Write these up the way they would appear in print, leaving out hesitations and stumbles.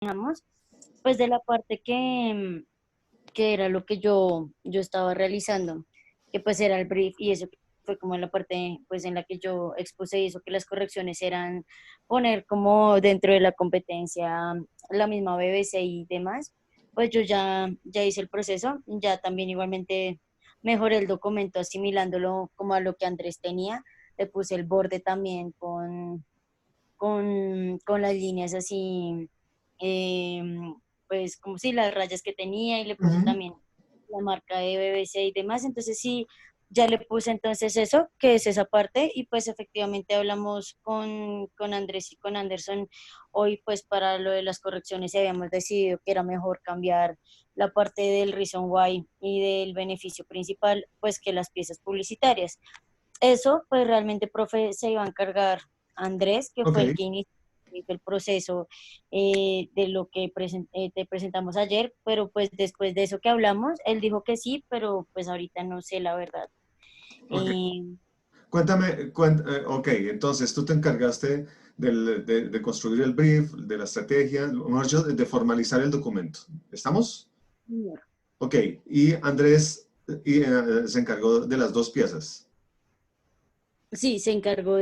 digamos, pues de la parte que era lo que yo estaba realizando, que pues era el brief y eso fue como la parte pues en la que yo expuse eso, que las correcciones eran poner como dentro de la competencia la misma BBC y demás, pues yo ya hice el proceso, ya también igualmente mejoré el documento asimilándolo como a lo que Andrés tenía, le puse el borde también con las líneas así, eh, pues como si las rayas que tenía y le puse Ujú. también la marca de BBC y demás. Entonces sí, ya le puse entonces eso, que es esa parte, y pues efectivamente hablamos con Andrés y con Anderson hoy pues para lo de las correcciones y habíamos decidido que era mejor cambiar la parte del reason why y del beneficio principal pues que las piezas publicitarias. Eso, pues realmente, profe, se iba a encargar Andrés, que Ok, fue el que inició el proceso de lo que te presentamos ayer, pero pues después de eso que hablamos, él dijo que sí, pero pues ahorita no sé la verdad. ok. Eh, Cuéntame, ok, entonces tú te encargaste de construir el brief, de la estrategia, mejor dicho, de formalizar el documento. ¿Estamos? Ok, y Andrés se encargó de las dos piezas. sí, se encargó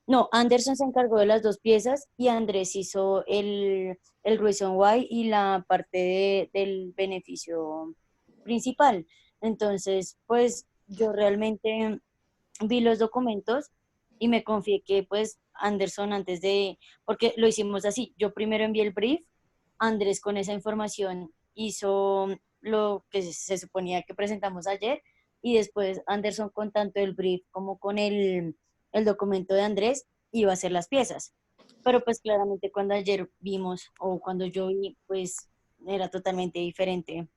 no, Anderson se encargó de las dos piezas y Andrés hizo el reason why y la parte del beneficio principal. Entonces, pues yo realmente vi los documentos y me confié que pues Anderson antes de, porque lo hicimos así, yo primero envié el brief, Andrés con esa información hizo lo que se suponía que presentamos ayer y después Anderson con tanto el brief como con el documento de Andrés iba a hacer las piezas. Pero pues claramente cuando ayer vimos o cuando yo vi, pues era totalmente diferente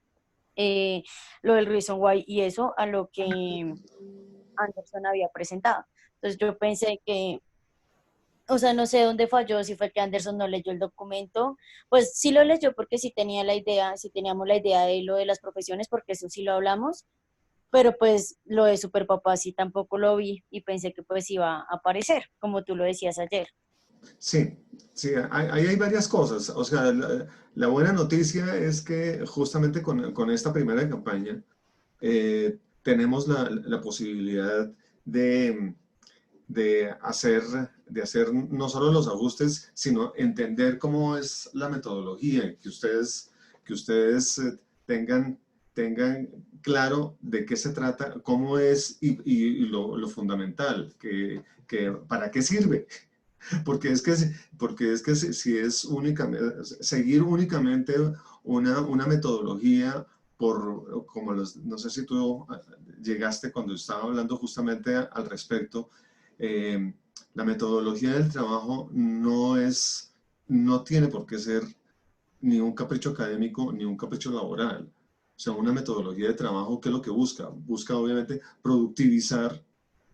eh, lo del Reason Why y eso a lo que Anderson había presentado. Entonces yo pensé que, o sea, no sé dónde falló, si fue que Anderson no leyó el documento, pues sí lo leyó porque sí tenía la idea, sí teníamos la idea de lo de las profesiones, porque eso sí lo hablamos, pero pues lo de Super Papá sí tampoco lo vi y pensé que pues iba a aparecer, como tú lo decías ayer. Sí, sí, ahí hay varias cosas. O sea, la buena noticia es que justamente con esta primera campaña tenemos la posibilidad de, de hacer, de hacer no solo los ajustes, sino entender cómo es la metodología, que ustedes tengan claro de qué se trata, cómo es y lo fundamental, que para qué sirve. Porque es que, porque es que si es únicamente, seguir únicamente una metodología por, como no sé si tú llegaste cuando estaba hablando justamente al respecto, eh, la metodología del trabajo no tiene por qué ser ni un capricho académico ni un capricho laboral. O sea, una metodología de trabajo, ¿qué es lo que busca? Busca obviamente productivizar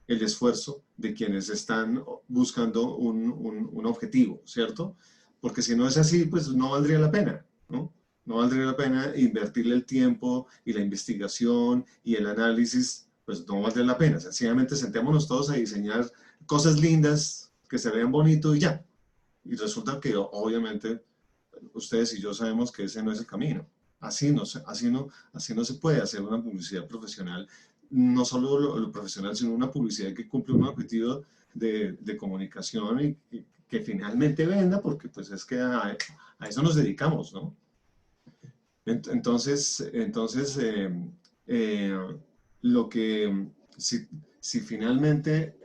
el esfuerzo de quienes están buscando un objetivo, ¿cierto? Porque si no es así, pues no valdría la pena, ¿no? No valdría la pena invertirle el tiempo y la investigación y el análisis, pues no valdría la pena. Sencillamente sentémonos todos a diseñar cosas lindas que se vean bonito y ya. Y resulta que obviamente ustedes y yo sabemos que ese no es el camino. Así no se puede hacer una publicidad profesional, no solo lo profesional, sino una publicidad que cumple un objetivo de comunicación y que finalmente venda, porque pues es que a eso nos dedicamos, ¿no? Entonces eh, lo que, si finalmente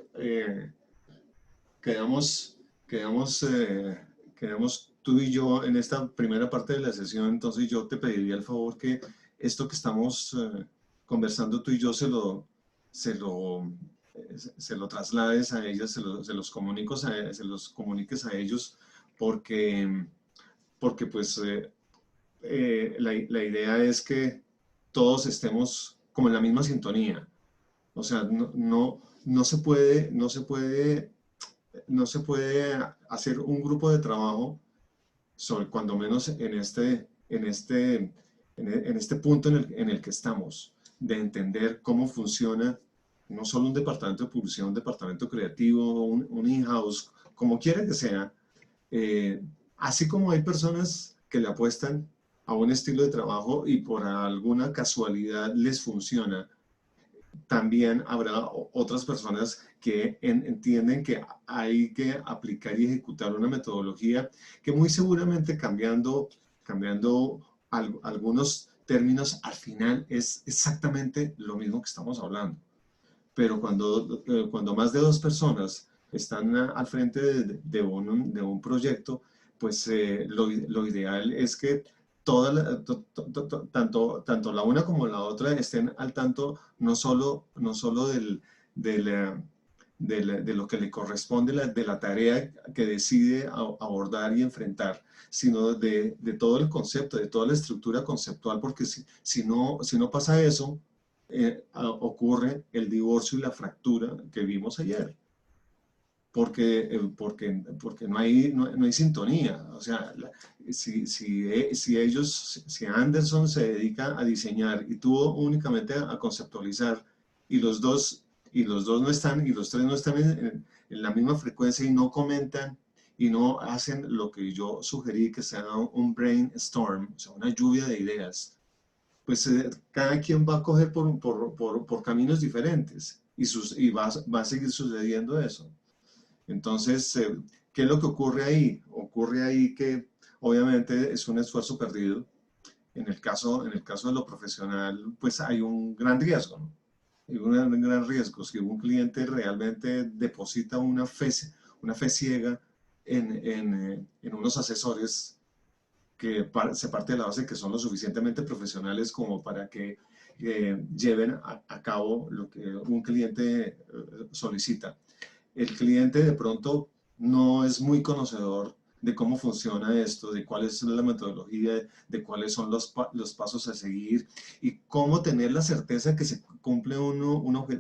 quedamos, quedamos, quedamos tú y yo en esta primera parte de la sesión, entonces yo te pediría el favor que esto que estamos conversando tú y yo se lo traslades a ellas, se los comuniques a ellos, porque, porque pues la idea es que todos estemos como en la misma sintonía. O sea, no se puede hacer un grupo de trabajo cuando menos en este punto en el que estamos, de entender cómo funciona no solo un departamento de publicidad, un departamento creativo, un in-house, como quiera que sea, eh, así como hay personas que le apuestan a un estilo de trabajo y por alguna casualidad les funciona, también habrá otras personas que entienden que hay que aplicar y ejecutar una metodología que muy seguramente cambiando algunos términos, al final es exactamente lo mismo que estamos hablando. Pero cuando más de dos personas están al frente de un proyecto, pues lo ideal es que tanto la una como la otra estén al tanto no solo de lo que le corresponde, de la tarea que decide abordar y enfrentar, sino de todo el concepto, de toda la estructura conceptual, porque si no pasa eso, ocurre el divorcio y la fractura que vimos ayer. Porque no hay sintonía. O sea, si Anderson se dedica a diseñar y tú únicamente a conceptualizar, y los dos no están, y los tres no están en la misma frecuencia y no comentan y no hacen lo que yo sugerí, que sea un brainstorm, o sea, una lluvia de ideas, pues cada quien va a coger por caminos diferentes y va a seguir sucediendo eso. Entonces, ¿qué es lo que ocurre ahí? Ocurre ahí que obviamente es un esfuerzo perdido. En el caso de lo profesional, pues hay un gran riesgo, ¿no? Hay un gran riesgo. Si un cliente realmente deposita una fe ciega en unos asesores que se parte de la base que son lo suficientemente profesionales como para que lleven a cabo lo que un cliente solicita. El cliente de pronto no es muy conocedor de cómo funciona esto, de cuál es la metodología, de cuáles son los pasos a seguir y cómo tener la certeza que se cumple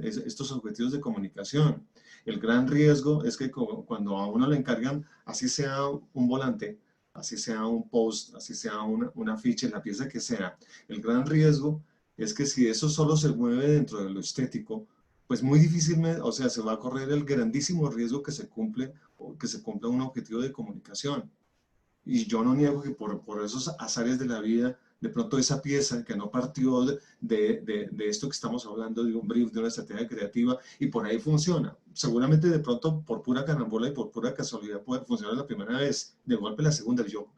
estos objetivos de comunicación. El gran riesgo es que cuando a uno le encargan, así sea un volante, así sea un post, así sea una ficha, la pieza que sea, el gran riesgo es que si eso solo se mueve dentro de lo estético, pues muy difícilmente, o sea, se va a correr el grandísimo riesgo que se cumpla un objetivo de comunicación. Y yo no niego que por esos azares de la vida, de pronto esa pieza que no partió de esto que estamos hablando, de un brief, de una estrategia creativa, y por ahí funciona. Seguramente de pronto por pura carambola y por pura casualidad puede funcionar la primera vez, de golpe la segunda, yo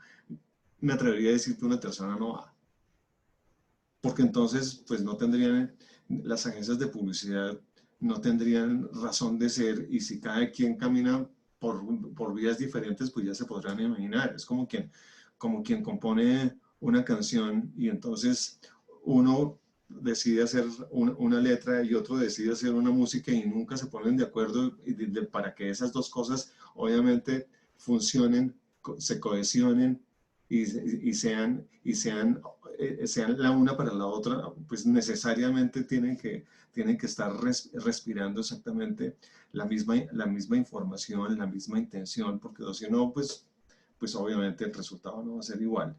me atrevería a decir que una tercera no va. Porque entonces, pues no tendrían, las agencias de publicidad no tendrían razón de ser, y si cada quien camina por vías diferentes, pues ya se podrán imaginar. Es como quien compone una canción y entonces uno decide hacer una letra y otro decide hacer una música y nunca se ponen de acuerdo para que esas dos cosas obviamente funcionen, se cohesionen y sean la una para la otra, pues necesariamente tienen que estar respirando exactamente la misma información, la misma intención, porque si no, pues obviamente el resultado no va a ser igual.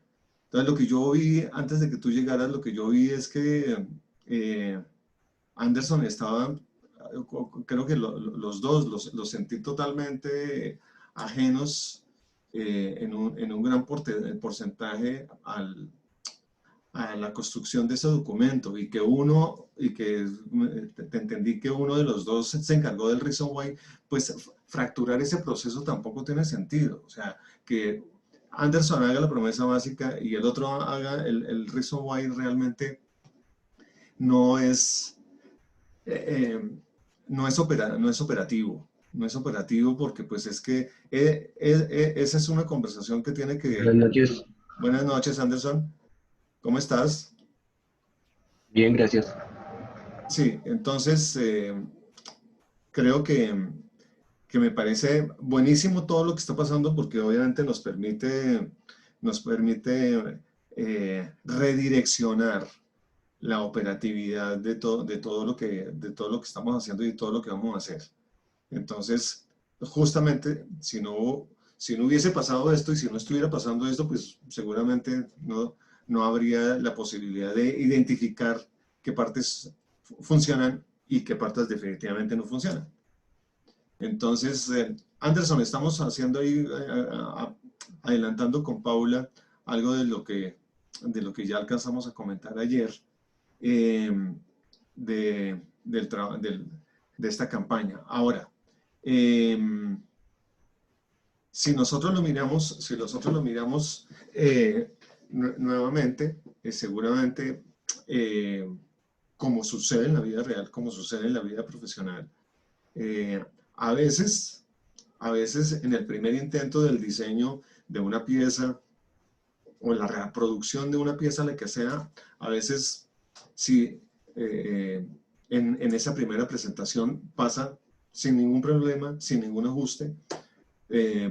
Entonces, lo que yo vi antes de que tú llegaras, lo que yo vi es que Anderson estaba, creo que los dos los sentí totalmente ajenos en un gran porcentaje a la construcción de ese documento, y que te entendí que uno de los dos se encargó del Reason Why, pues fracturar ese proceso tampoco tiene sentido. O sea, que Anderson haga la promesa básica y el otro haga el Reason Why realmente no es, eh, eh, no es operativo. No es operativo porque pues es que esa es una conversación que tiene Buenas que... noches. Buenas noches, Anderson. ¿Cómo estás? Bien, gracias. Sí, entonces creo que me parece buenísimo todo lo que está pasando porque obviamente nos permite redireccionar la operatividad de todo lo que estamos haciendo y todo lo que vamos a hacer. Entonces, justamente, si no hubiese pasado esto y si no estuviera pasando esto, pues seguramente no habría la posibilidad de identificar qué partes funcionan y qué partes definitivamente no funcionan. Entonces, Anderson, estamos haciendo ahí adelantando con Paula algo de lo que ya alcanzamos a comentar ayer, de esta campaña. Ahora, si nosotros lo miramos nuevamente, seguramente, como sucede en la vida real, como sucede en la vida profesional, a veces en el primer intento del diseño de una pieza o en la reproducción de una pieza, la que sea, a veces sí, en esa primera presentación pasa sin ningún problema, sin ningún ajuste.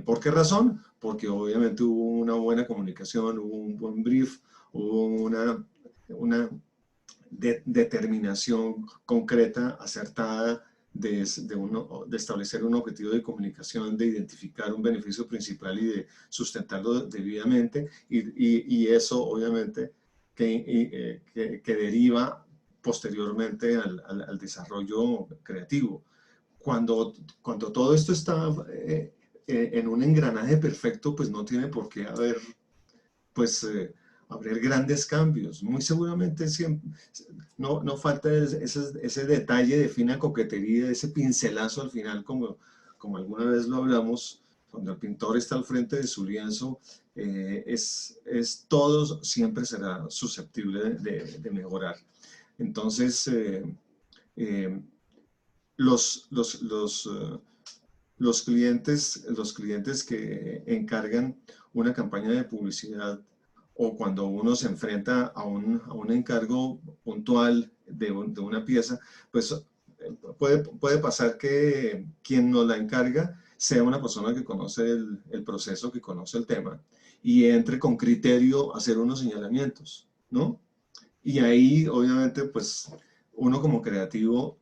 ¿Por qué razón? Porque obviamente hubo una buena comunicación, hubo un buen brief, hubo una determinación concreta, acertada, de establecer un objetivo de comunicación, de identificar un beneficio principal y de sustentarlo debidamente, y eso obviamente que deriva posteriormente al desarrollo creativo. Cuando todo esto está en un engranaje perfecto, pues no tiene por qué haber, pues, haber grandes cambios. Muy seguramente siempre, no falta ese detalle de fina coquetería, ese pincelazo al final, como alguna vez lo hablamos, cuando el pintor está al frente de su lienzo, todo siempre será susceptible de mejorar. Entonces, los clientes que encargan una campaña de publicidad, o cuando uno se enfrenta a un encargo puntual de una pieza, pues puede pasar que quien nos la encarga sea una persona que conoce el proceso, que conoce el tema, y entre con criterio a hacer unos señalamientos, ¿no? Y ahí, obviamente, pues, uno como creativo,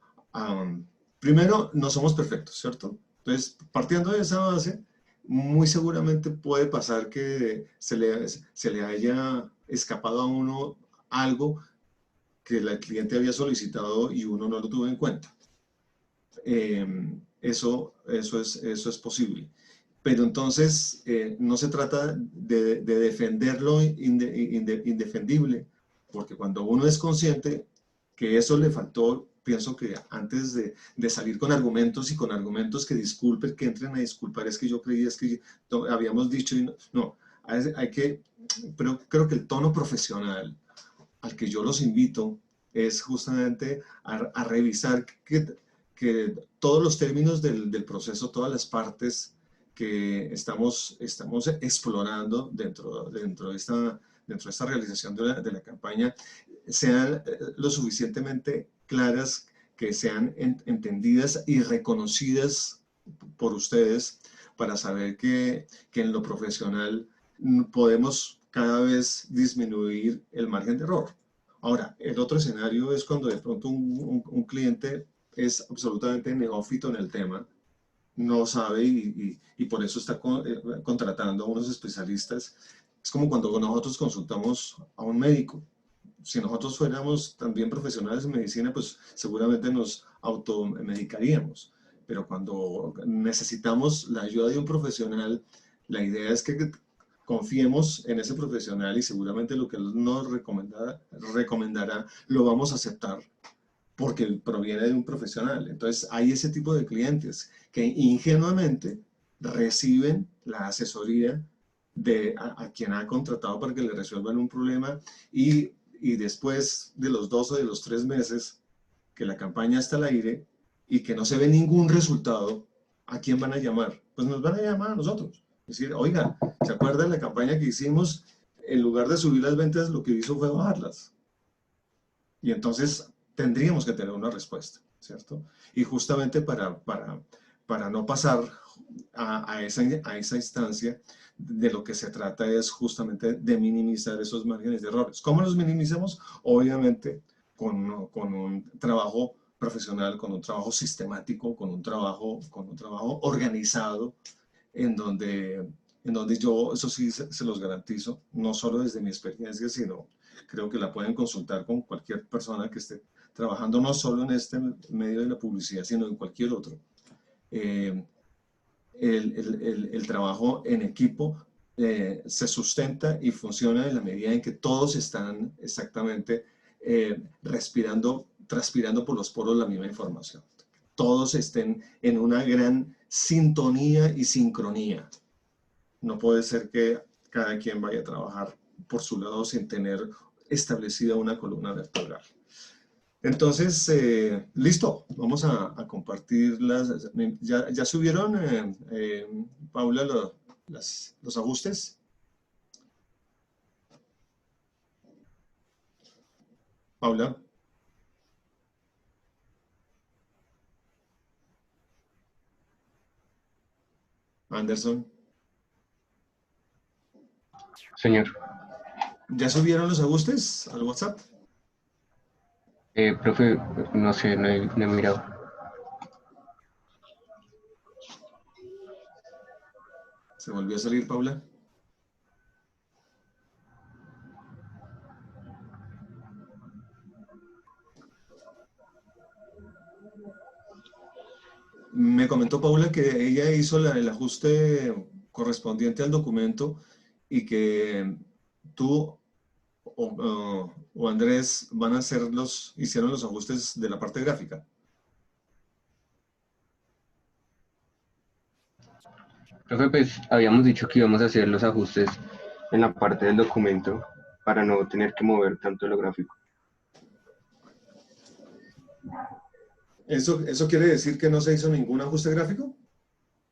primero, no somos perfectos, ¿cierto? Entonces, partiendo de esa base, muy seguramente puede pasar que se le haya escapado a uno algo que el cliente había solicitado y uno no lo tuvo en cuenta. Eso es posible. Pero entonces, no se trata de defender lo indefendible, porque cuando uno es consciente que eso le faltó, pienso que antes de salir con argumentos, y con argumentos que disculpen, que entren a disculpar, es que yo creía, es que habíamos dicho, y no, pero creo que el tono profesional al que yo los invito es justamente a revisar que todos los términos del proceso, todas las partes que estamos explorando dentro de esta realización de la campaña, sean lo suficientemente claras, que sean entendidas y reconocidas por ustedes, para saber que en lo profesional podemos cada vez disminuir el margen de error. Ahora, el otro escenario es cuando de pronto un cliente es absolutamente neófito en el tema, no sabe y por eso está contratando a unos especialistas. Es como cuando nosotros consultamos a un médico. Si nosotros fuéramos también profesionales en medicina, pues seguramente nos automedicaríamos. Pero cuando necesitamos la ayuda de un profesional, la idea es que confiemos en ese profesional, y seguramente lo que él nos recomendará lo vamos a aceptar porque proviene de un profesional. Entonces hay ese tipo de clientes que ingenuamente reciben la asesoría de a quien ha contratado para que le resuelvan un problema, y después de los 2 o de los 3 meses que la campaña está al aire y que no se ve ningún resultado, ¿a quién van a llamar? Pues nos van a llamar a nosotros. Es decir, oiga, ¿se acuerdan de la campaña que hicimos? En lugar de subir las ventas, lo que hizo fue bajarlas. Y entonces tendríamos que tener una respuesta, ¿cierto? Y justamente para no pasar a esa instancia, de lo que se trata es justamente de minimizar esos márgenes de errores. ¿Cómo los minimizamos? Obviamente con un trabajo profesional, con un trabajo sistemático, con un trabajo organizado, en donde yo, eso sí se los garantizo, no solo desde mi experiencia, sino creo que la pueden consultar con cualquier persona que esté trabajando, no solo en este medio de la publicidad, sino en cualquier otro. El trabajo en equipo se sustenta y funciona en la medida en que todos están exactamente transpirando por los poros la misma información. Todos estén en una gran sintonía y sincronía. No puede ser que cada quien vaya a trabajar por su lado sin tener establecida una columna vertebral. Entonces, listo, vamos a compartir las... ¿Ya subieron, Paula, los ajustes? Paula. Anderson. Señor, ¿Ya subieron los ajustes al WhatsApp? profe, no sé, no he mirado. ¿Se volvió a salir, Paula? Me comentó Paula que ella hizo el ajuste correspondiente al documento y que tú o Andrés van a hicieron los ajustes de la parte gráfica. Profe, pues habíamos dicho que íbamos a hacer los ajustes en la parte del documento para no tener que mover tanto lo gráfico. ¿Eso quiere decir que no se hizo ningún ajuste gráfico?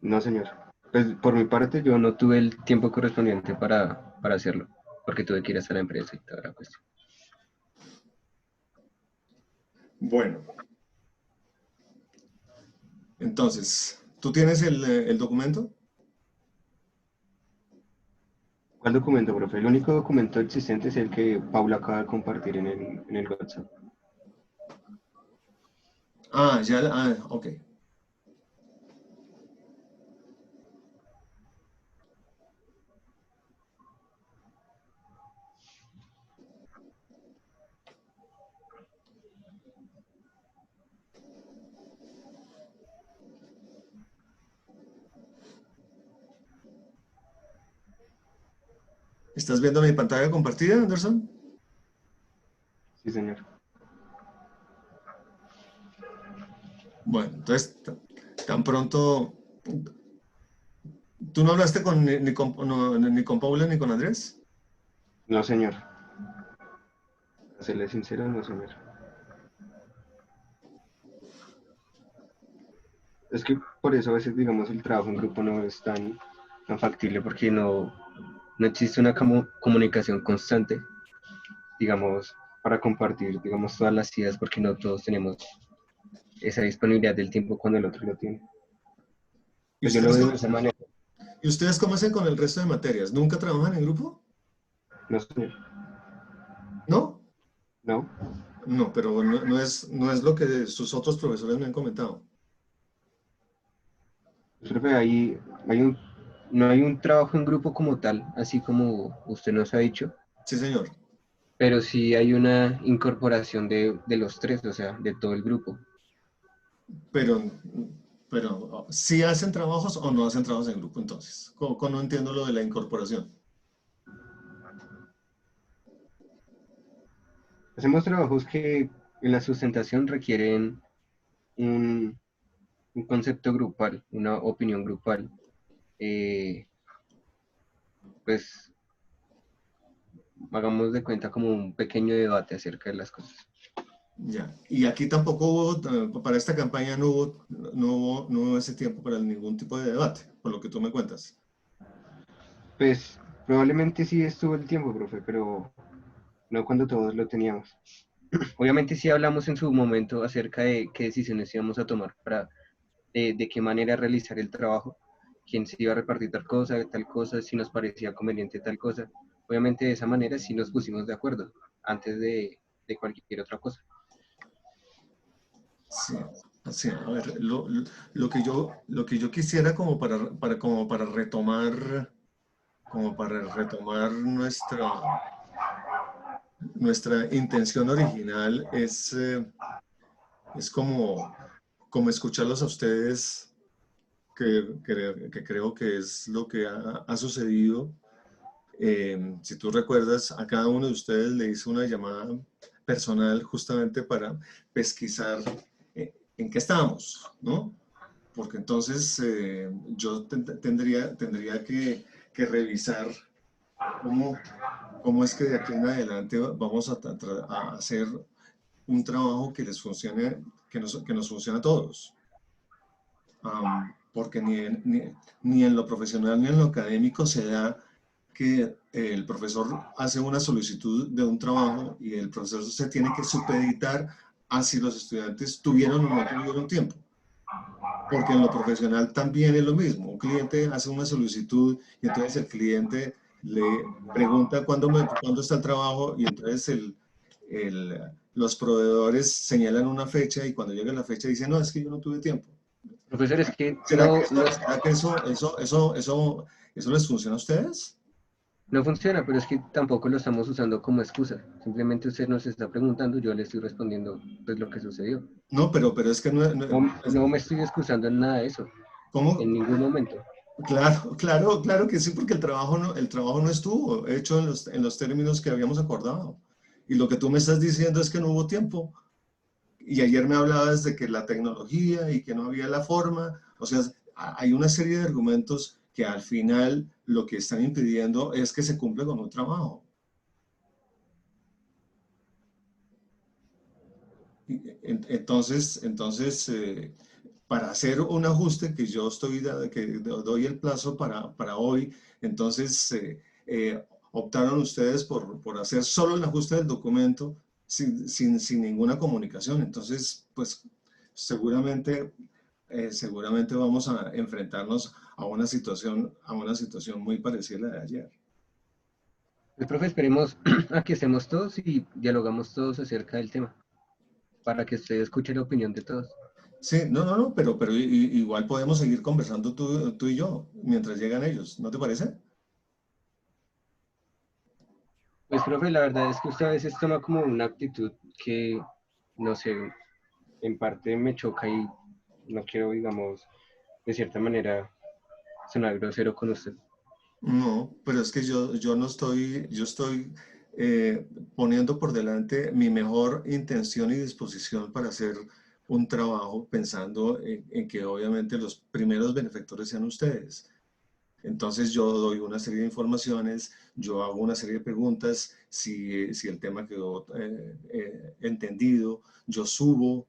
No, señor. Pues por mi parte yo no tuve el tiempo correspondiente para hacerlo, porque tuve que ir hasta la empresa y toda la cuestión. Bueno. Entonces, ¿tú tienes el documento? ¿Cuál documento, profe? El único documento existente es el que Paula acaba de compartir en el WhatsApp. Ah, ok. ¿Estás viendo mi pantalla compartida, Anderson? Sí, señor. Bueno, entonces, tan pronto... ¿Tú no hablaste ni con Paula ni con Andrés? No, señor. Para serle sincero, no, señor. Es que por eso a veces, digamos, el trabajo en grupo no es tan factible porque no existe una comunicación constante, digamos, para compartir, digamos, todas las ideas porque no todos tenemos esa disponibilidad del tiempo cuando el otro lo tiene. ¿Y Pues yo lo ustedes, veo de esa manera. ¿y ustedes cómo hacen con el resto de materias? ¿Nunca trabajan en grupo? No, señor. ¿No? No. No, pero no es lo que sus otros profesores me han comentado. Profe, no hay un trabajo en grupo como tal, así como usted nos ha dicho, Sí, señor. pero sí hay una incorporación de los tres, o sea, de todo el grupo. Pero, pero ¿sí hacen trabajos o no hacen trabajos en grupo entonces? No entiendo lo de la incorporación. Hacemos trabajos que en la sustentación requieren un, un concepto grupal, una opinión grupal. Eh, pues hagamos de cuenta como un pequeño debate acerca de las cosas. Ya. Y aquí tampoco hubo, para esta campaña no hubo ese tiempo para ningún tipo de debate, por lo que tú me cuentas. Pues probablemente sí estuvo el tiempo, profe, pero no cuando todos lo teníamos. Obviamente sí hablamos en su momento acerca de qué decisiones íbamos a tomar de qué manera realizar el trabajo, quién se iba a repartir tal cosa, si nos parecía conveniente tal cosa. Obviamente de esa manera sí nos pusimos de acuerdo antes de cualquier otra cosa. Sí, sí, a ver, lo que yo quisiera como para retomar nuestra intención original es como escucharlos a ustedes, que creo que es lo que ha sucedido Si tú recuerdas, a cada uno de ustedes le hice una llamada personal justamente para pesquisar en qué estábamos, ¿no? Porque entonces yo tendría que revisar cómo es que de aquí en adelante vamos a hacer un trabajo que les funcione, que nos funcione a todos. Porque ni en lo profesional ni en lo académico se da que el profesor hace una solicitud de un trabajo y el profesor se tiene que supeditar a si los estudiantes tuvieron o no tuvieron tiempo. Porque en lo profesional también es lo mismo. Un cliente hace una solicitud y entonces el cliente le pregunta cuándo está el trabajo y entonces los proveedores señalan una fecha y cuando llega la fecha dicen, no, es que yo no tuve tiempo. Profesor, es que ¿Será que eso les funciona a ustedes? no funciona, pero es que tampoco lo estamos usando como excusa. Simplemente usted nos está preguntando, yo le estoy respondiendo pues lo que sucedió. No, pero es que No me estoy excusando en nada de eso, en ¿cómo? ningún momento. Claro que sí, porque el trabajo no estuvo hecho en los términos que habíamos acordado. Y lo que tú me estás diciendo es que no hubo tiempo. Y ayer me hablabas de que la tecnología y que no había la forma. O sea, hay una serie de argumentos que al final lo que están impidiendo es que se cumpla con un trabajo. Entonces para hacer un ajuste que yo que doy el plazo para hoy, entonces optaron ustedes por hacer solo el ajuste del documento sin ninguna comunicación. Entonces, pues seguramente vamos a enfrentarnos a una situación muy parecida a la de ayer. Pues, profe, esperemos a que estemos todos y dialogamos todos acerca del tema, para que usted escuche la opinión de todos. Sí, no, pero igual podemos seguir conversando tú y yo mientras llegan ellos, ¿no te parece? Pues, profe, la verdad es que usted a veces toma como una actitud que, no sé, en parte me choca y no quiero, digamos, de cierta manera, sonar grosero con usted. No, pero es que yo no estoy, yo estoy poniendo por delante mi mejor intención y disposición para hacer un trabajo pensando en que obviamente los primeros benefactores sean ustedes. Entonces yo doy una serie de informaciones, yo hago una serie de preguntas, si el tema quedó entendido, yo subo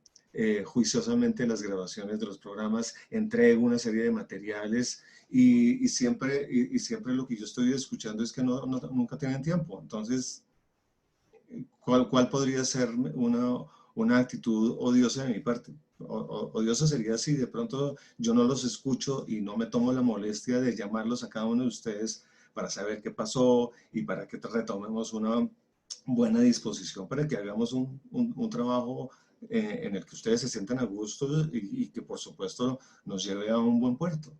juiciosamente las grabaciones de los programas, entrego una serie de materiales y siempre lo que yo estoy escuchando es que nunca tienen tiempo. Entonces, ¿cuál podría ser una actitud odiosa de mi parte? Odiosa sería si de pronto yo no los escucho y no me tomo la molestia de llamarlos a cada uno de ustedes para saber qué pasó y para que retomemos una buena disposición para que hagamos un trabajo en el que ustedes se sientan a gusto y que por supuesto nos lleve a un buen puerto.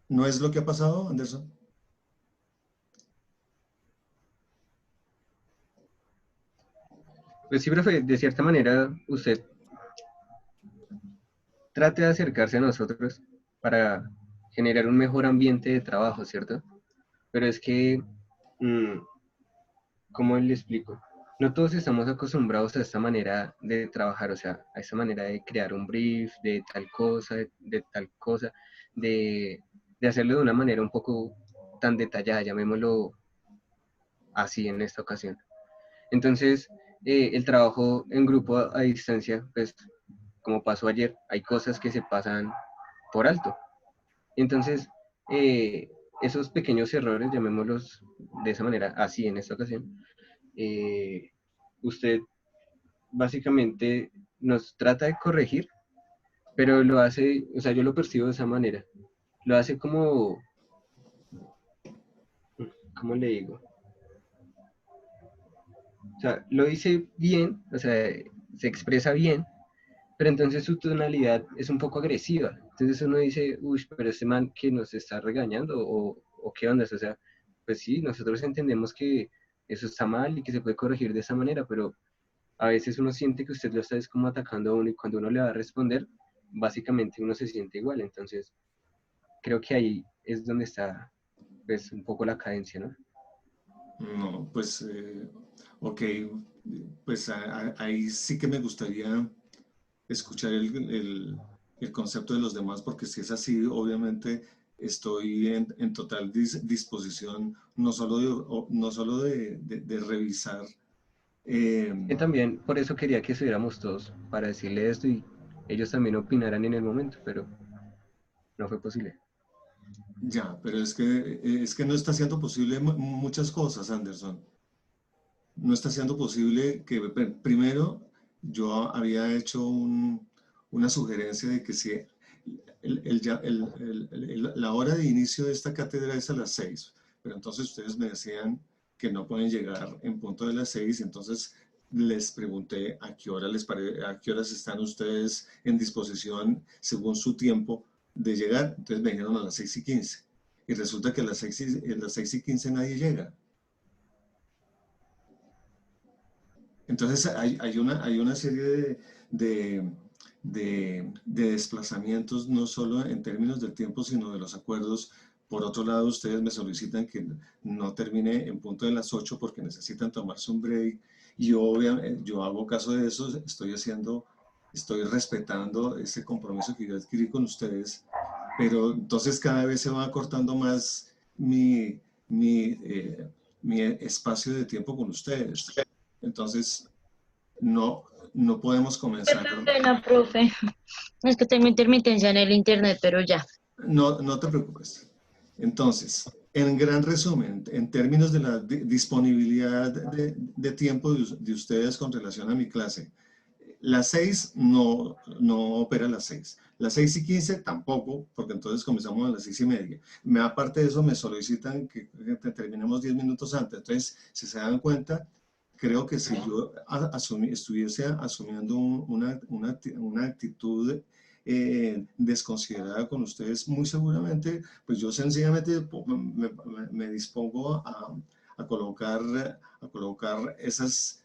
¿No es lo que ha pasado, Anderson? Pues sí, profe, de cierta manera usted trate de acercarse a nosotros para generar un mejor ambiente de trabajo, ¿cierto? Pero es que, ¿cómo le explico? No todos estamos acostumbrados a esta manera de trabajar, o sea, a esta manera de crear un brief, de tal cosa, de tal cosa, de hacerlo de una manera un poco tan detallada, llamémoslo así en esta ocasión. Entonces, el trabajo en grupo a distancia, pues, como pasó ayer, hay cosas que se pasan por alto. Entonces, esos pequeños errores, llamémoslos de esa manera, así en esta ocasión, usted básicamente nos trata de corregir, pero lo hace, o sea, yo lo percibo de esa manera. Lo hace como, ¿cómo le digo? O sea, lo dice bien, o sea, se expresa bien, pero entonces su tonalidad es un poco agresiva. Entonces uno dice, uy, pero este man que nos está regañando o qué onda, o sea, pues sí, nosotros entendemos que eso está mal y que se puede corregir de esa manera, pero a veces uno siente que usted lo está como atacando a uno y cuando uno le va a responder, básicamente uno se siente igual. Entonces, creo que ahí es donde está pues un poco la cadencia, ¿no? No, pues, ok, pues ahí sí que me gustaría escuchar el concepto de los demás, porque si es así, obviamente estoy en total disposición no solo no solo de revisar. eh, Que también por eso quería que estuviéramos todos para decirle esto y ellos también opinaran en el momento, pero no fue posible. ya, pero es que no está siendo posible muchas cosas, Anderson. No está siendo posible que, primero, yo había hecho una sugerencia de que si la hora de inicio de esta cátedra es a las 6, pero entonces ustedes me decían que no pueden llegar en punto de las 6, entonces les pregunté a qué hora a qué horas están ustedes en disposición según su tiempo de llegar, entonces me dijeron a las 6:15, y resulta que a las 6:15 nadie llega. Entonces hay una serie de, de desplazamientos, no solo en términos del tiempo, sino de los acuerdos. Por otro lado, ustedes me solicitan que no termine en punto de las 8 porque necesitan tomarse un break. Y obviamente yo hago caso de eso, estoy respetando ese compromiso que yo adquirí con ustedes, pero entonces cada vez se va cortando más mi, mi espacio de tiempo con ustedes. Entonces, no, no podemos Qué comenzar. pena, profe. Es que tengo intermitencia en el internet, pero ya. No, no te preocupes. Entonces, en gran resumen, en términos de la disponibilidad de tiempo de ustedes con relación a mi clase, las 6 no opera a las 6. Las 6:15 tampoco, porque entonces comenzamos a las 6:30. Aparte de eso, me solicitan que terminemos 10 minutos antes. Entonces, si se dan cuenta, creo que si yo estuviese asumiendo una actitud desconsiderada con ustedes, muy seguramente, pues yo sencillamente me dispongo a colocar esas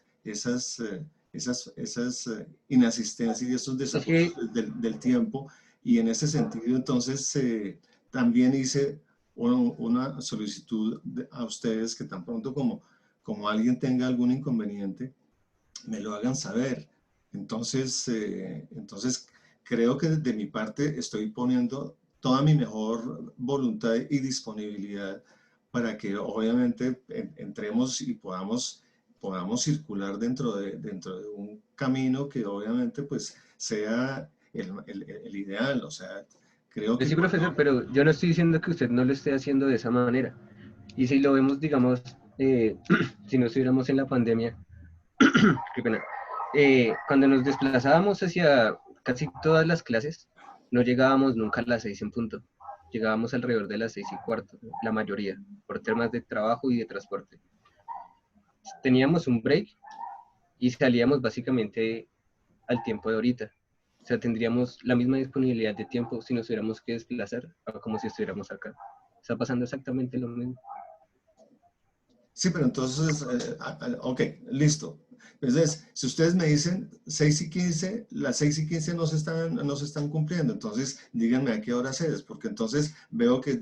inasistencias y esos Es que desajusten del tiempo. Y en ese sentido, entonces, también hice una solicitud a ustedes que tan pronto como alguien tenga algún inconveniente, me lo hagan saber. Entonces creo que desde mi parte estoy poniendo toda mi mejor voluntad y disponibilidad para que obviamente entremos y podamos circular dentro de un camino que obviamente pues sea el ideal. O sea, creo pues que sí, profesor, pero yo no estoy diciendo que usted no lo esté haciendo de esa manera. Y si lo vemos, digamos, si no estuviéramos en la pandemia, qué pena, cuando nos desplazábamos hacia casi todas las clases, no llegábamos nunca a las 6 en punto. Llegábamos alrededor de las 6:15, la mayoría, por temas de trabajo y de transporte. Teníamos un break y salíamos básicamente al tiempo de ahorita. O sea, tendríamos la misma disponibilidad de tiempo si nos tuviéramos que desplazar, como si estuviéramos acá. Está pasando exactamente lo mismo. sí, pero entonces, ok, listo. Entonces, si ustedes me dicen 6:15, las 6:15 no se están cumpliendo, entonces díganme a qué horas es, porque entonces veo que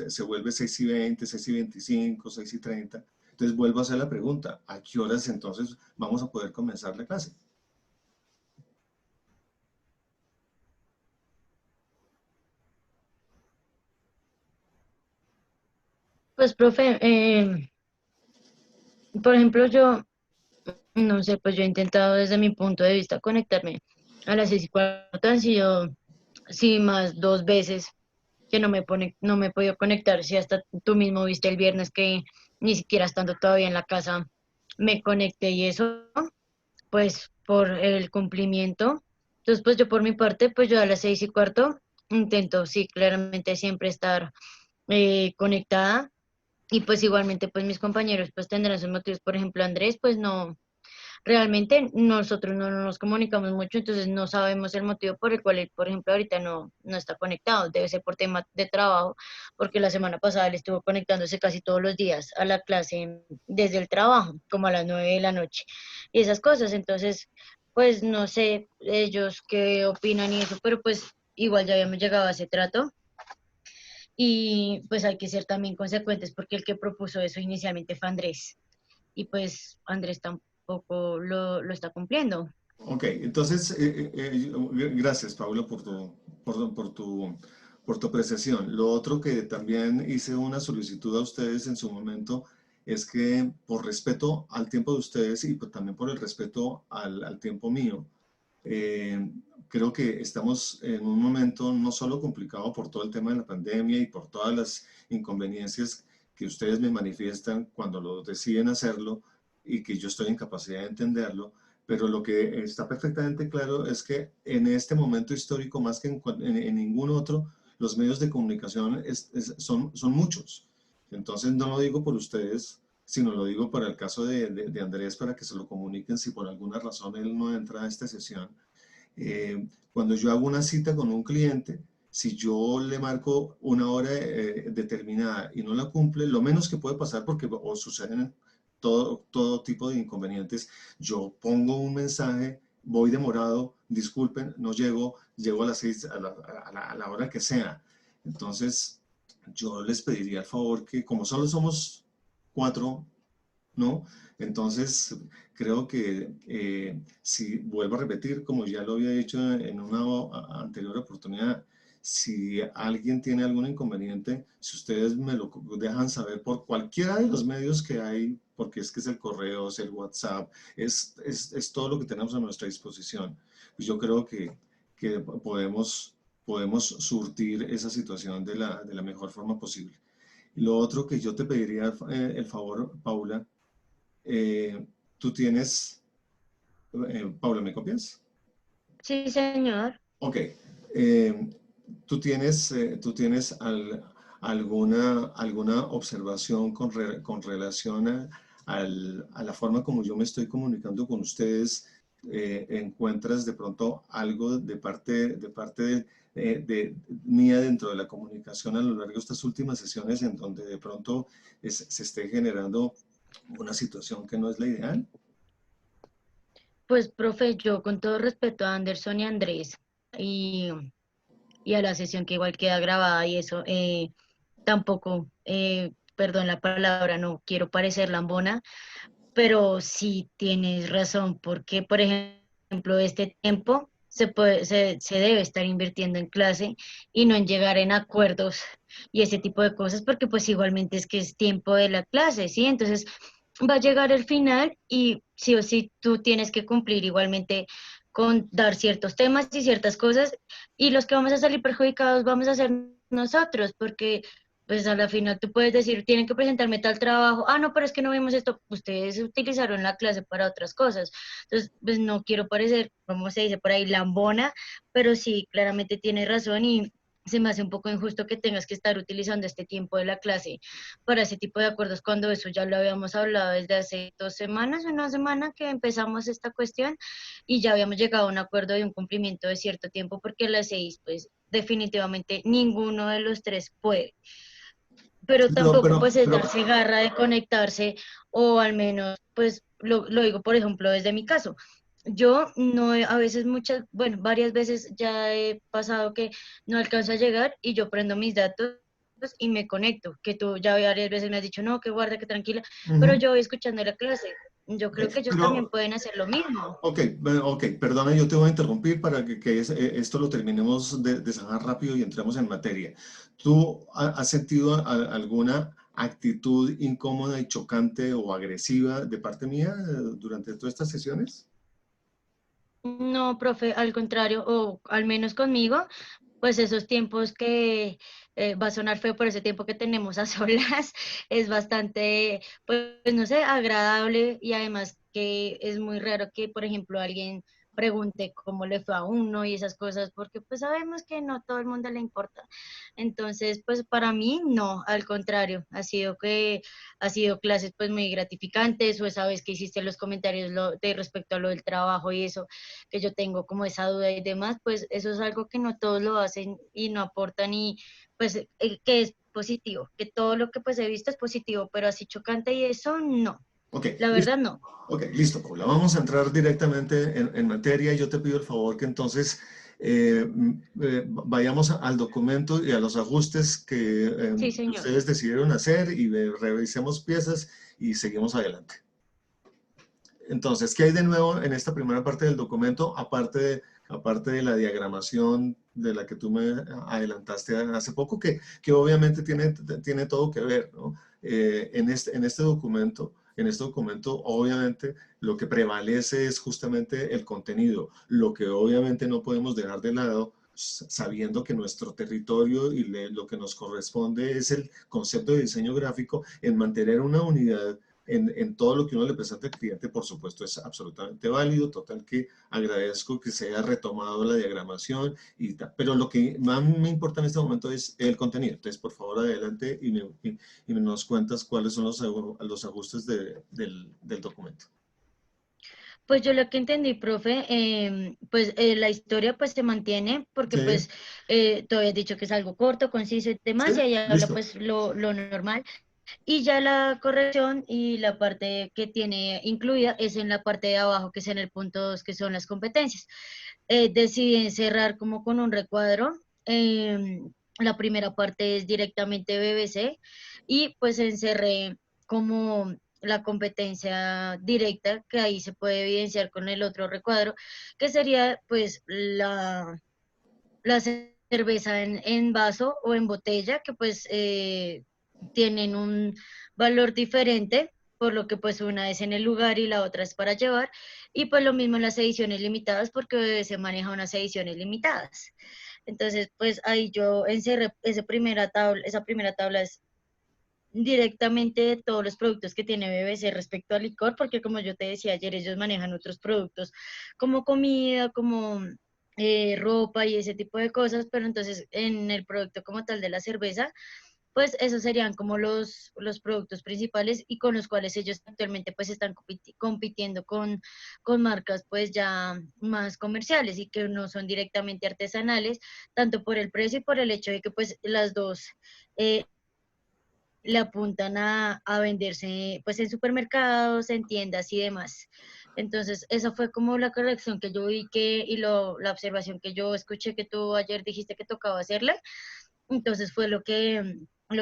se vuelve 6:20, 6:25, 6:30. Entonces vuelvo a hacer la pregunta, ¿a qué horas entonces vamos a poder comenzar la clase? Pues, profe, por ejemplo, yo, no sé, pues yo he intentado desde mi punto de vista conectarme a las 6:15, han sido, sí, más 2 veces que no me he podido conectar. Si hasta tú mismo viste el viernes que ni siquiera estando todavía en la casa me conecté y eso, pues por el cumplimiento. Entonces, pues yo por mi parte, pues yo a las 6:15 intento, sí, claramente siempre estar conectada. Y pues igualmente, pues mis compañeros pues tendrán sus motivos. Por ejemplo, Andrés, pues no, realmente nosotros no nos comunicamos mucho, entonces no sabemos el motivo por el cual él, por ejemplo, ahorita no está conectado. Debe ser por tema de trabajo, porque la semana pasada él estuvo conectándose casi todos los días a la clase desde el trabajo, como a las 9 de la noche, y esas cosas. Entonces, pues no sé ellos qué opinan y eso, pero pues igual ya habíamos llegado a ese trato. y pues hay que ser también consecuentes porque el que propuso eso inicialmente fue Andrés y pues Andrés tampoco lo está cumpliendo. Ok, entonces, gracias, Paula, por tu apreciación. Lo otro que también hice una solicitud a ustedes en su momento es que por respeto al tiempo de ustedes y pues también por el respeto al tiempo mío, eh, creo que estamos en un momento no solo complicado por todo el tema de la pandemia y por todas las inconveniencias que ustedes me manifiestan cuando lo deciden hacerlo y que yo estoy en capacidad de entenderlo, pero lo que está perfectamente claro es que en este momento histórico, más que en ningún otro, los medios de comunicación son muchos. Entonces no lo digo por ustedes, sino lo digo para el caso de Andrés, para que se lo comuniquen si por alguna razón él no entra a esta sesión. Cuando yo hago una cita con un cliente, si yo le marco una hora determinada y no la cumple, lo menos que puede pasar, porque o suceden todo tipo de inconvenientes, yo pongo un mensaje, voy demorado, disculpen, no llego, llego a las 6, a la hora que sea. Entonces, yo les pediría el favor que, como solo somos 4, ¿no? Entonces, creo que si vuelvo a repetir, como ya lo había dicho en una anterior oportunidad, si alguien tiene algún inconveniente, si ustedes me lo dejan saber por cualquiera de los medios que hay, porque es que es el correo, es el WhatsApp, es todo lo que tenemos a nuestra disposición, pues yo creo que podemos surtir esa situación de la mejor forma posible. Lo otro que yo te pediría el favor, Paula, tú tienes, Paula, ¿me copias? Sí, señor. Ok. Eh, tú tienes alguna observación con relación a la forma como yo me estoy comunicando con ustedes. ¿Encuentras de pronto algo de mía dentro de la comunicación a lo largo de estas últimas sesiones en donde de pronto se esté generando una situación que no es la ideal? Pues, profe, yo con todo respeto a Anderson y a Andrés y, y a la sesión que igual queda grabada y eso, tampoco, perdón la palabra, no quiero parecer lambona, pero sí tienes razón, porque, por ejemplo, este tiempo se debe estar invirtiendo en clase y no en llegar en acuerdos y ese tipo de cosas, porque pues igualmente es que es tiempo de la clase, ¿sí? Entonces va a llegar el final y sí o sí tú tienes que cumplir igualmente con dar ciertos temas y ciertas cosas y los que vamos a salir perjudicados vamos a ser nosotros, porque pues a la final tú puedes decir, tienen que presentarme tal trabajo, ah, no, pero es que no vimos esto, ustedes utilizaron la clase para otras cosas. Entonces, pues no quiero parecer, como se dice por ahí, lambona, pero sí, claramente tiene razón y se me hace un poco injusto que tengas que estar utilizando este tiempo de la clase para ese tipo de acuerdos cuando eso ya lo habíamos hablado desde hace 2 semanas, una semana que empezamos esta cuestión y ya habíamos llegado a un acuerdo de un cumplimiento de cierto tiempo porque a las 6, pues definitivamente ninguno de los tres puede, pero Pero, tampoco pero, pues es pero, darse garra de conectarse o al menos pues lo digo por ejemplo desde mi caso. Yo no, a veces muchas, bueno, varias veces ya he pasado que no alcanzo a llegar y yo prendo mis datos y me conecto, que tú ya varias veces me has dicho, no, que guarda, que tranquila, pero ujú. yo voy escuchando la clase. Yo creo que ellos también Pero, pueden hacer lo mismo. ok, ok, perdona, yo te voy a interrumpir para que esto lo terminemos de sacar rápido y entremos en materia. ¿Tú has sentido alguna actitud incómoda y chocante o agresiva de parte mía durante todas estas sesiones? No, profe, al contrario, o al menos conmigo, pues esos tiempos que va a sonar feo, por ese tiempo que tenemos a solas es bastante, pues no sé, agradable y además que es muy raro que, por ejemplo, alguien pregunte cómo le fue a uno y esas cosas, porque pues sabemos que no todo el mundo le importa. Entonces, pues para mí no, al contrario, ha sido clases pues muy gratificantes o esa vez que hiciste los comentarios de respecto a lo del trabajo y eso que yo tengo como esa duda y demás, pues eso es algo que no todos lo hacen y no aportan y pues que es positivo, que todo lo que pues he visto es positivo, pero así chocante y eso no, Ok, la listo. verdad no. Ok, listo, Paula. Vamos a entrar directamente en materia. Yo te pido el favor que entonces vayamos al documento y a los ajustes que Sí, señor. ustedes decidieron hacer y revisemos piezas y seguimos adelante. Entonces, ¿qué hay de nuevo en esta primera parte del documento, aparte de la diagramación de la que tú me adelantaste hace poco, que obviamente tiene todo que ver, ¿no? En este documento, obviamente, lo que prevalece es justamente el contenido, lo que obviamente no podemos dejar de lado, sabiendo que nuestro territorio y lo que nos corresponde es el concepto de diseño gráfico, en mantener una unidad en todo lo que uno le presenta al cliente. Por supuesto, es absolutamente válido. Total que agradezco que se haya retomado la diagramación, pero lo que más me importa en este momento es el contenido. Entonces, por favor, adelante y nos cuentas cuáles son los ajustes del documento. Pues yo lo que entendí, profe, pues la historia pues se mantiene porque Sí, pues tú habías dicho que es algo corto, conciso y demás, sí, y ahí habla listo. pues lo normal. Y ya la corrección y la parte que tiene incluida es en la parte de abajo, que es en el punto 2, que son las competencias. Decidí cerrar como con un recuadro. La primera parte es directamente BBC y pues encerré como la competencia directa, que ahí se puede evidenciar con el otro recuadro, que sería pues la cerveza en vaso o en botella, que pues tienen un valor diferente, por lo que pues una es en el lugar y la otra es para llevar, y pues lo mismo en las ediciones limitadas, porque se maneja unas ediciones limitadas. Entonces, pues ahí yo encerré esa primera tabla es directamente de todos los productos que tiene BBC respecto al licor, porque como yo te decía ayer, ellos manejan otros productos como comida, como ropa y ese tipo de cosas, pero entonces en el producto como tal de la cerveza, pues esos serían como los productos principales y con los cuales ellos actualmente pues están compitiendo con marcas pues ya más comerciales y que no son directamente artesanales, tanto por el precio y por el hecho de que pues las dos eh, le apuntan a venderse pues en supermercados, en tiendas y demás. Entonces, esa fue como la corrección que yo vi la observación que yo escuché que tú ayer dijiste que tocaba hacerle. Entonces fue lo que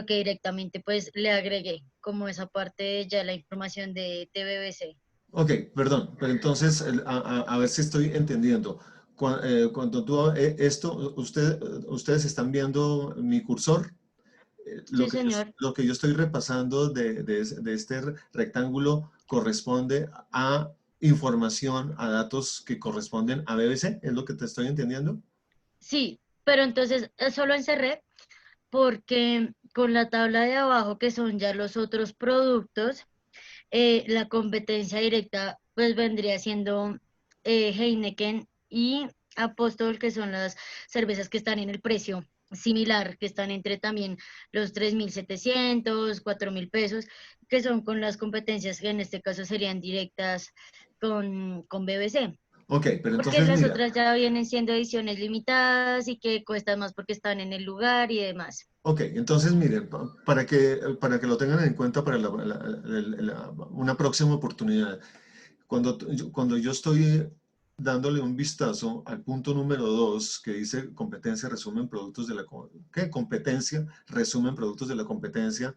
directamente pues le agregué, como esa parte de ya la información de BBC. Ok, perdón, pero entonces, a ver si estoy entendiendo. Cuando tú, ustedes están viendo mi cursor. Sí, señor. Lo que yo estoy repasando de este rectángulo corresponde a información, a datos que corresponden a BBC, ¿es lo que te estoy entendiendo? Sí, pero entonces eso lo encerré porque con la tabla de abajo, que son ya los otros productos, la competencia directa pues vendría siendo Heineken y Apóstol, que son las cervezas que están en el precio similar, que están entre también los 3.700, 4.000 pesos, que son con las competencias que en este caso serían directas con BBC. Ok, pero Porque entonces las mira, otras ya vienen siendo ediciones limitadas y que cuestan más porque están en el lugar y demás. ok, entonces miren, para que lo tengan en cuenta para una próxima oportunidad. Cuando yo estoy dándole un vistazo al punto número 2 que dice competencia, resumen productos de la ¿qué? Competencia, resumen productos de la competencia,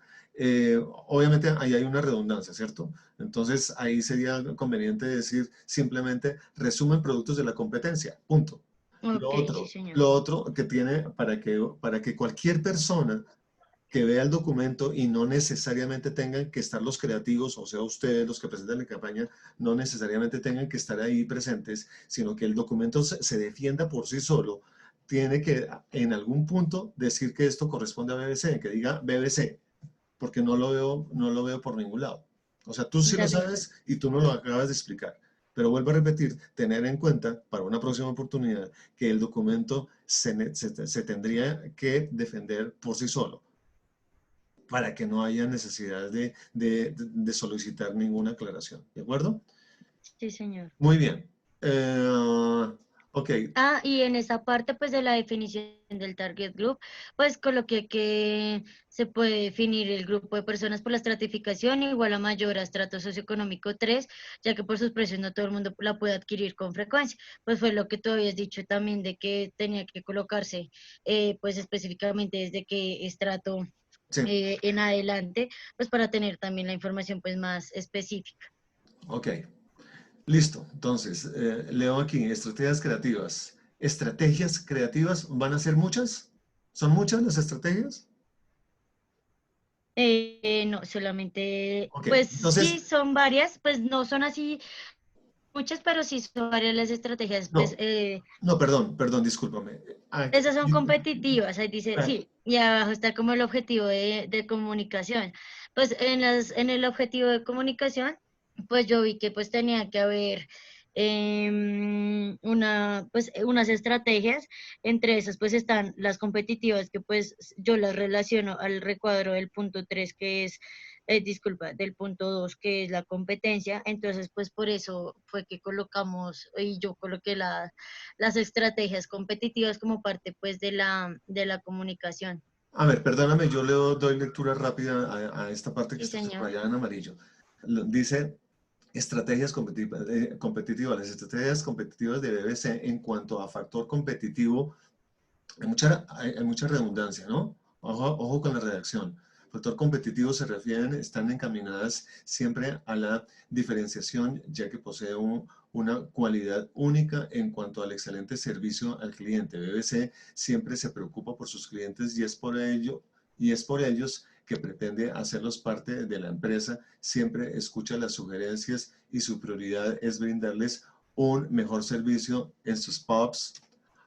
obviamente ahí hay una redundancia, ¿cierto? Entonces ahí sería conveniente decir simplemente resumen productos de la competencia, punto. Ok, sí, señor. Lo otro que tiene para que cualquier persona que vea el documento y no necesariamente tengan que estar los creativos, o sea, ustedes los que presentan la campaña, no necesariamente tengan que estar ahí presentes, sino que el documento se defienda por sí solo, tiene que en algún punto decir que esto corresponde a BBC, que diga BBC, porque no lo veo por ningún lado. O sea, tú sí De lo acuerdo. sabes y tú no lo acabas de explicar. Pero vuelvo a repetir, tener en cuenta para una próxima oportunidad que el documento se tendría que defender por sí solo para que no haya necesidad de solicitar ninguna aclaración. ¿De acuerdo? Sí, señor. Muy bien. Eh, Ok, Ah, y en esa parte, pues, de la definición del target group, pues coloqué que se puede definir el grupo de personas por la estratificación igual a mayor a estrato socioeconómico 3, ya que por sus precios no todo el mundo la puede adquirir con frecuencia. Pues fue lo que tú habías dicho también de que tenía que colocarse, pues específicamente desde qué estrato sí, en adelante, pues para tener también la información pues más específica. ok. Listo. Entonces, leo aquí, estrategias creativas. ¿Estrategias creativas van a ser muchas? ¿Son muchas las estrategias? No, solamente, Ok, pues sí, entonces, son varias, pues no son así muchas, pero sí son varias las estrategias, pues no, no, perdón, perdón, discúlpame. Ah, esas son competitivas, ahí dice, ah, sí, y abajo está como el objetivo de comunicación. Pues en el objetivo de comunicación, pues yo vi que pues tenía que haber pues unas estrategias, entre esas pues están las competitivas que pues yo las relaciono al recuadro del punto 3 que es disculpa, del punto 2 que es la competencia. Entonces, pues por eso fue que colocamos, y yo coloqué las estrategias competitivas como parte, pues, de la comunicación. a ver, perdóname, yo le doy lectura rápida a esta parte que Sí, está señor. subrayada en amarillo. Dice estrategias competitivas. Las estrategias competitivas de BBC en cuanto a factor competitivo, hay mucha redundancia, ¿no? Ojo, ojo con la redacción. Factor competitivo se refieren, están encaminadas siempre a la diferenciación, ya que posee una cualidad única en cuanto al excelente servicio al cliente. BBC siempre se preocupa por sus clientes y es por ellos que pretende hacerlos parte de la empresa, siempre escucha las sugerencias y su prioridad es brindarles un mejor servicio en sus pubs.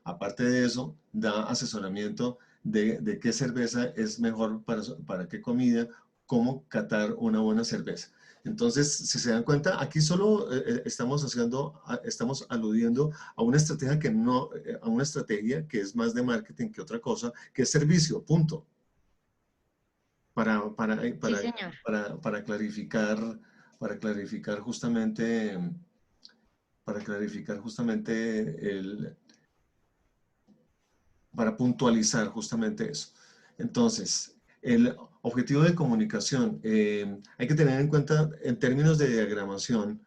Aparte de eso, da asesoramiento de qué cerveza es mejor para qué comida, cómo catar una buena cerveza. Entonces, si se dan cuenta, aquí solo estamos aludiendo a una estrategia que no, a una estrategia que es más de marketing que otra cosa, que es servicio, punto. Para, para, eh, Sí, para, señor. para para clarificar justamente, para clarificar justamente para puntualizar justamente eso. Entonces, el objetivo de comunicación, hay que tener en cuenta en términos de diagramación,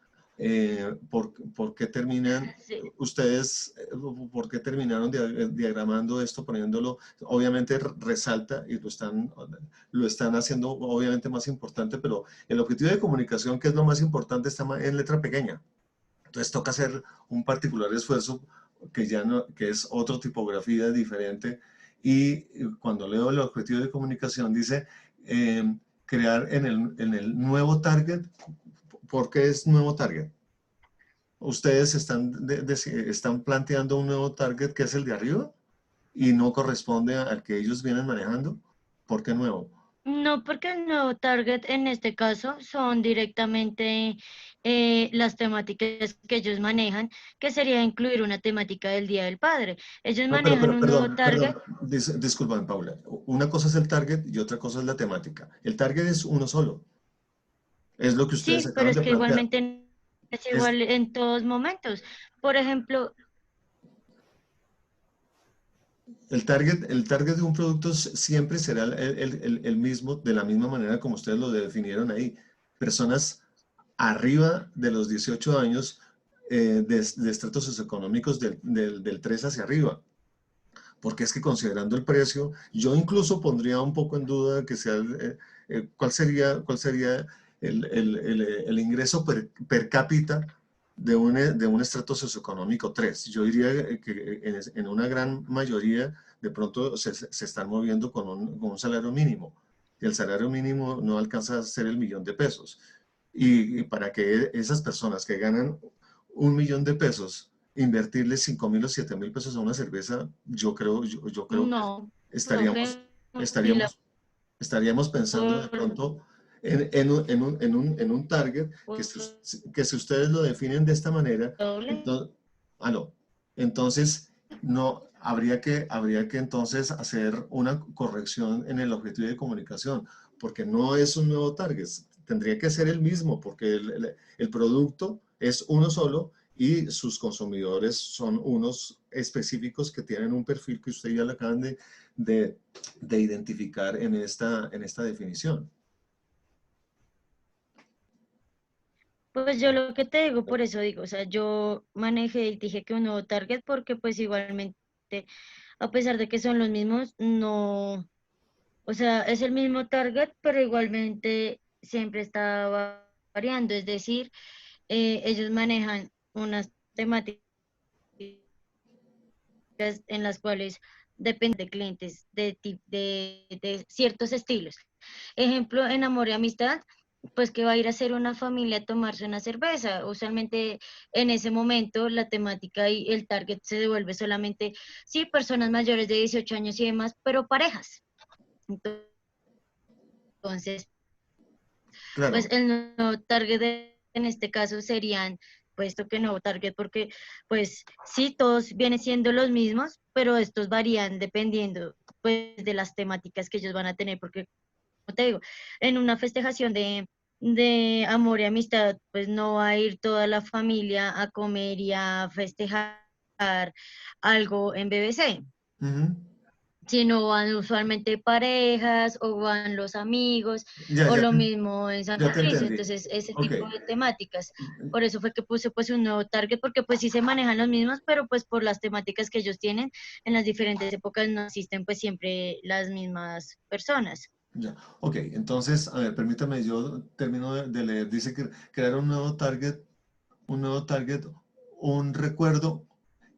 por qué terminan Sí. ustedes, por qué terminaron diagramando esto, poniéndolo, obviamente resalta y lo están haciendo obviamente más importante, pero el objetivo de comunicación, que es lo más importante, está en letra pequeña. Entonces toca hacer un particular esfuerzo que ya no, que es otra tipografía diferente. Y cuando leo el objetivo de comunicación dice crear en el nuevo target. ¿Por qué es nuevo target? Ustedes están planteando un nuevo target que es el de arriba y no corresponde al que ellos vienen manejando. ¿Por qué nuevo? No, porque el nuevo target en este caso son directamente las temáticas que ellos manejan, que sería incluir una temática del Día del Padre. Ellos No, manejan un nuevo target. disculpen, Paula. Una cosa es el target y otra cosa es la temática. El target es uno solo. Es lo que ustedes Sí, pero acaban es de que plantear. igualmente es Es igual en todos momentos. Por ejemplo, el target de un producto siempre será el mismo, de la misma manera como ustedes lo definieron ahí. Personas arriba de los 18 años de estratos socioeconómicos del 3 hacia arriba. Porque es que considerando el precio, yo incluso pondría un poco en duda que sea, cuál sería el ingreso per cápita de un estrato socioeconómico 3. Yo diría que en una gran mayoría de pronto se están moviendo con un salario mínimo. Y el salario mínimo no alcanza a ser el millón de pesos. Y para que esas personas que ganan 1 millón de pesos invertirle 5.000 o 7.000 pesos a una cerveza, yo creo que no, estaríamos, profe, si la estaríamos, estaríamos pensando de por pronto en un target que si ustedes lo definen de esta manera, doble. entonces, no, entonces no, habría que entonces hacer una corrección en el objetivo de comunicación, porque no es un nuevo target, tendría que ser el mismo, porque el producto es uno solo y sus consumidores son unos específicos que tienen un perfil que usted ya le acaban de identificar en esta definición. Pues yo lo que te digo, por eso digo, o sea, yo manejé y dije que un nuevo target porque pues igualmente, a pesar de que son los mismos, no, o sea, es el mismo target, pero igualmente siempre está variando, es decir, ellos manejan unas temáticas en las cuales depende de clientes de ciertos estilos. Ejemplo, en Amor y Amistad, pues que va a ir a hacer una familia a tomarse una cerveza. Usualmente en ese momento la temática y el target se devuelve solamente, sí, personas mayores de 18 años y demás, pero parejas. Entonces, pues Claro, el nuevo target en este caso serían, puesto que nuevo target, porque pues sí, todos vienen siendo los mismos, pero estos varían dependiendo pues de las temáticas que ellos van a tener, porque como te digo, en una festejación de amor y amistad, pues no va a ir toda la familia a comer y a festejar algo en BBC, ujú. sino van usualmente parejas o van los amigos Ya, o ya, lo mismo en San ya te Patricio, entendí. entonces ese Ok, tipo de temáticas. Por eso fue que puse pues un nuevo target, porque pues sí se manejan los mismos, pero pues por las temáticas que ellos tienen en las diferentes épocas no existen pues siempre las mismas personas. ya. Ok, entonces, a ver, permítame, yo termino de leer. Dice que crear un nuevo target, un recuerdo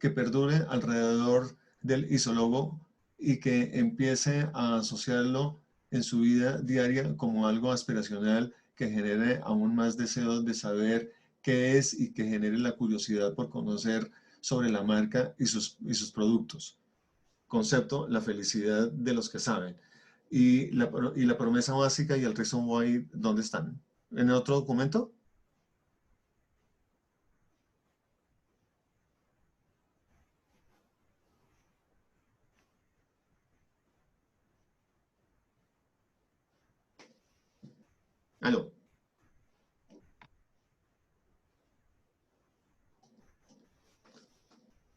que perdure alrededor del isólogo y que empiece a asociarlo en su vida diaria como algo aspiracional que genere aún más deseos de saber qué es y que genere la curiosidad por conocer sobre la marca y sus productos. Concepto, la felicidad de los que saben. Y la promesa básica y el reason why, ¿dónde están? ¿En el otro documento? Aló.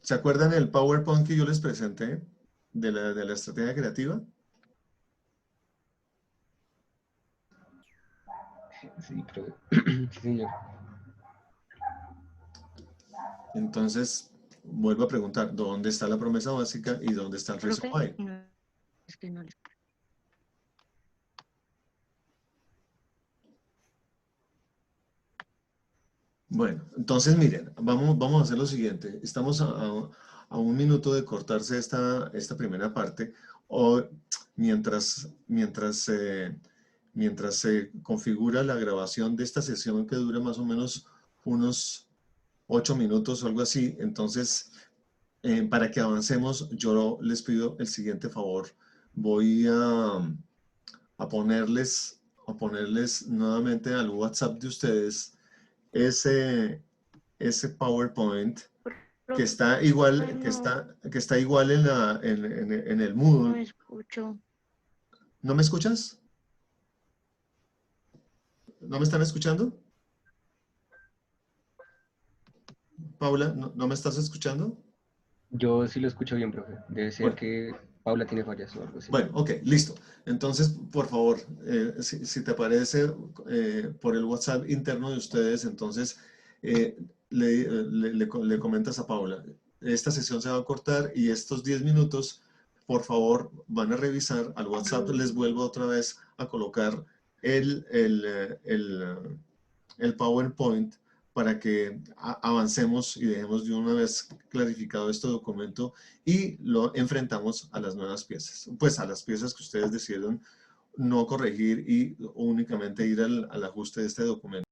¿Se acuerdan el PowerPoint que yo les presenté de la estrategia creativa? Sí, profe. Sí, señor. Entonces, vuelvo a preguntar, ¿dónde está la promesa básica y dónde está el reason Profe, why? no, es que no les... Bueno, entonces miren, vamos a hacer lo siguiente. Estamos a un minuto de cortarse esta primera parte. O mientras se configura la grabación de esta sesión que dura más o menos unos 8 minutos o algo así. Entonces, para que avancemos, yo les pido el siguiente favor. Voy a ponerles nuevamente al WhatsApp de ustedes ese PowerPoint que Profe, está igual, que no, está, que está igual en el no Moodle. escucho. ¿No me escuchas? ¿No me están escuchando? Paula, ¿no me estás escuchando? Yo sí lo escucho bien, profe. Debe ser Bueno, que Paula tiene fallas o algo así. bueno, ok, listo. Entonces, por favor, si te parece, por el WhatsApp interno de ustedes, entonces le comentas a Paula, esta sesión se va a cortar y estos 10 minutos, por favor, van a revisar. Al WhatsApp les vuelvo otra vez a colocar el, el, eh, el, eh, el PowerPoint para que avancemos y dejemos de una vez clarificado este documento y lo enfrentamos a las nuevas piezas, pues a las piezas que ustedes decidieron no corregir y únicamente ir al ajuste de este documento.